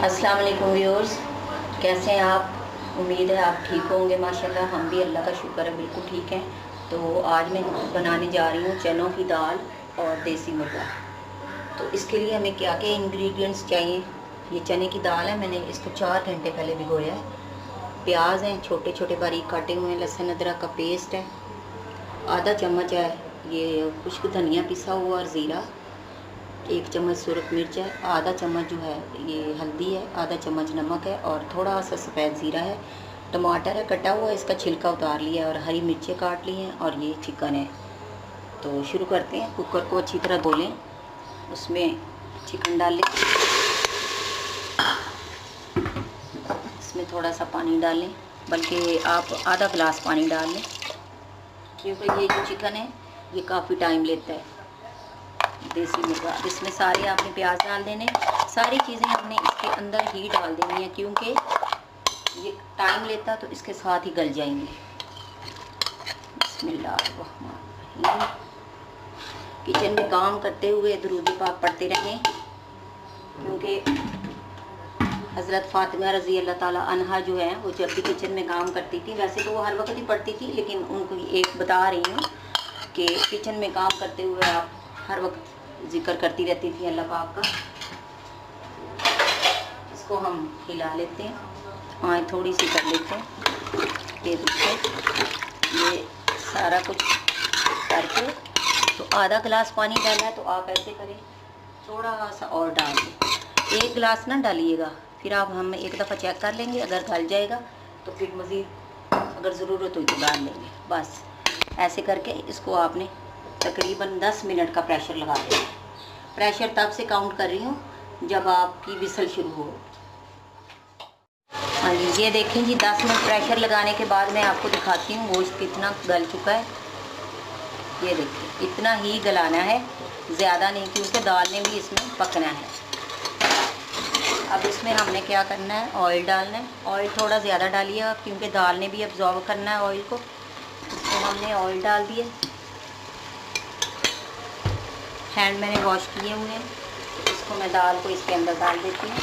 अस्सलाम वालेकुम व्यूअर्स, कैसे हैं आप? उम्मीद है आप ठीक होंगे। माशाल्लाह हम भी अल्लाह का शुक्र है बिल्कुल ठीक हैं। तो आज मैं बनाने जा रही हूँ चनों की दाल और देसी मुर्गा। तो इसके लिए हमें क्या क्या इंग्रेडिएंट्स चाहिए। ये चने की दाल है, मैंने इसको 4 घंटे पहले भिगोया है। प्याज हैं छोटे छोटे बारीक काटे हुए हैं, लहसुन अदरक का पेस्ट है, आधा चम्मच है ये खुश्क धनिया पिसा हुआ और ज़ीरा, 1 चम्मच सुरख मिर्च है, आधा चम्मच जो है ये हल्दी है, आधा चम्मच नमक है और थोड़ा सा सफ़ेद ज़ीरा है। टमाटर है कटा हुआ, इसका छिलका उतार लिया है और हरी मिर्चें काट ली हैं और ये चिकन है। तो शुरू करते हैं। कुकर को अच्छी तरह धो लें, उसमें चिकन डाल लें, इसमें थोड़ा सा पानी डाल लें, बल्कि आप आधा गिलास पानी डाल लें, क्योंकि ये जो चिकन है ये काफ़ी टाइम लेता है। देसी मुर्गा, इसमें सारे आपने प्याज डाल देने, सारी चीज़ें हमने इसके अंदर ही डाल देनी है, क्योंकि ये टाइम लेता तो इसके साथ ही गल जाएंगे। बिस्मिल्लाहिर्रहमानिर्रहीम। किचन में काम करते हुए दुरूद पाक पढ़ते रहें, क्योंकि हज़रत फ़ातिमा रज़ी अल्लाह ताला अन्हा जो है वो जब भी किचन में काम करती थी, वैसे तो वो हर वक्त ही पढ़ती थी, लेकिन उनको एक बता रही हूँ कि किचन में काम करते हुए आप हर वक्त जिक्र करती रहती थी अल्लाह पाक का। इसको हम हिला लेते हैं, आँच थोड़ी सी कर लेते हैं तेज से। ये सारा कुछ करके तो आधा गिलास पानी डाला है, तो आप ऐसे करें थोड़ा सा और डाल दें। 1 गिलास ना डालिएगा, फिर आप हम एक दफ़ा चेक कर लेंगे, अगर गल जाएगा तो फिर मज़ीद अगर ज़रूरत हुई तो डाल लेंगे। बस ऐसे करके इसको आपने तकरीबन 10 मिनट का प्रेशर लगा देना। प्रेशर तब से काउंट कर रही हूँ जब आपकी विसल शुरू हो। हाँ जी, ये देखें जी, 10 मिनट प्रेशर लगाने के बाद मैं आपको दिखाती हूँ गोश्त कितना गल चुका है। ये देखिए, इतना ही गलाना है, ज़्यादा नहीं, क्योंकि दाल ने भी इसमें पकना है। अब इसमें हमने क्या करना है, ऑयल डालना है। ऑयल थोड़ा ज़्यादा डालिए, क्योंकि दाल ने भी अब्जॉर्ब करना है ऑयल को। इसमें हमने ऑयल डाल दिया, हैंड मैंने वॉश किए हुए हैं। इसको मैं दाल को इसके अंदर डाल देती हूँ।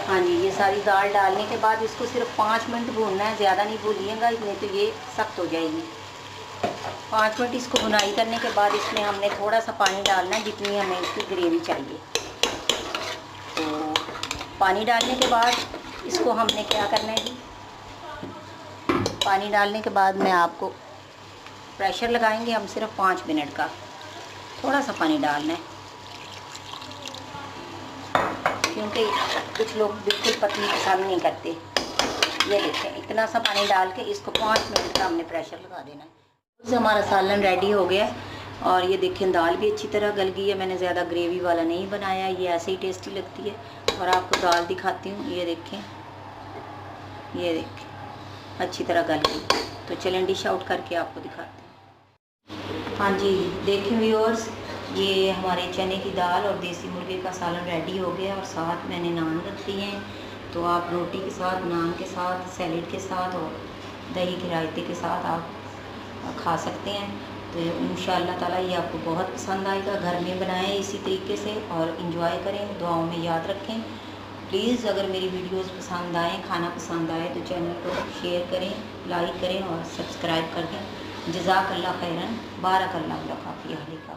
हाँ जी, ये सारी दाल डालने के बाद इसको सिर्फ 5 मिनट भूनना है, ज़्यादा नहीं भूनिएगा, नहीं तो ये सख्त हो जाएगी। 5 मिनट इसको भुनाई करने के बाद इसमें हमने थोड़ा सा पानी डालना है, जितनी हमें इसकी ग्रेवी चाहिए। तो पानी डालने के बाद इसको हमने क्या करना है जी, पानी डालने के बाद मैं आपको प्रेशर लगाएंगे हम सिर्फ 5 मिनट का। थोड़ा सा पानी डालना है, क्योंकि कुछ लोग बिल्कुल पतली पसंद नहीं करते। ये देखें, इतना सा पानी डाल के इसको 5 मिनट का हमने प्रेशर लगा देना है। हमारा सालन रेडी हो गया है और ये देखें दाल भी अच्छी तरह गल गई है। मैंने ज़्यादा ग्रेवी वाला नहीं बनाया, ये ऐसे ही टेस्टी लगती है। और आपको दाल दिखाती हूँ, ये देखें, ये देखें अच्छी तरह गल गई। तो चलें डिश आउट करके आपको दिखाते हैं। हाँ जी, देखें व्यूअर्स, ये हमारे चने की दाल और देसी मुर्गे का सालन रेडी हो गया और साथ मैंने नान रख दिए हैं। तो आप रोटी के साथ, नान के साथ, सैलेड के साथ और दही के रायते के साथ आप खा सकते हैं। तो इंशाअल्लाह ताला ये आपको बहुत पसंद आएगा। घर में बनाएं इसी तरीके से और इंजॉय करें, दुआओं में याद रखें। प्लीज़ अगर मेरी वीडियोस पसंद आए, खाना पसंद आए, तो चैनल को शेयर करें, लाइक करें और सब्सक्राइब कर दें। जज़ाकल्लाह खैरन, बारकल्लाहु लका फ़ी अहलिका।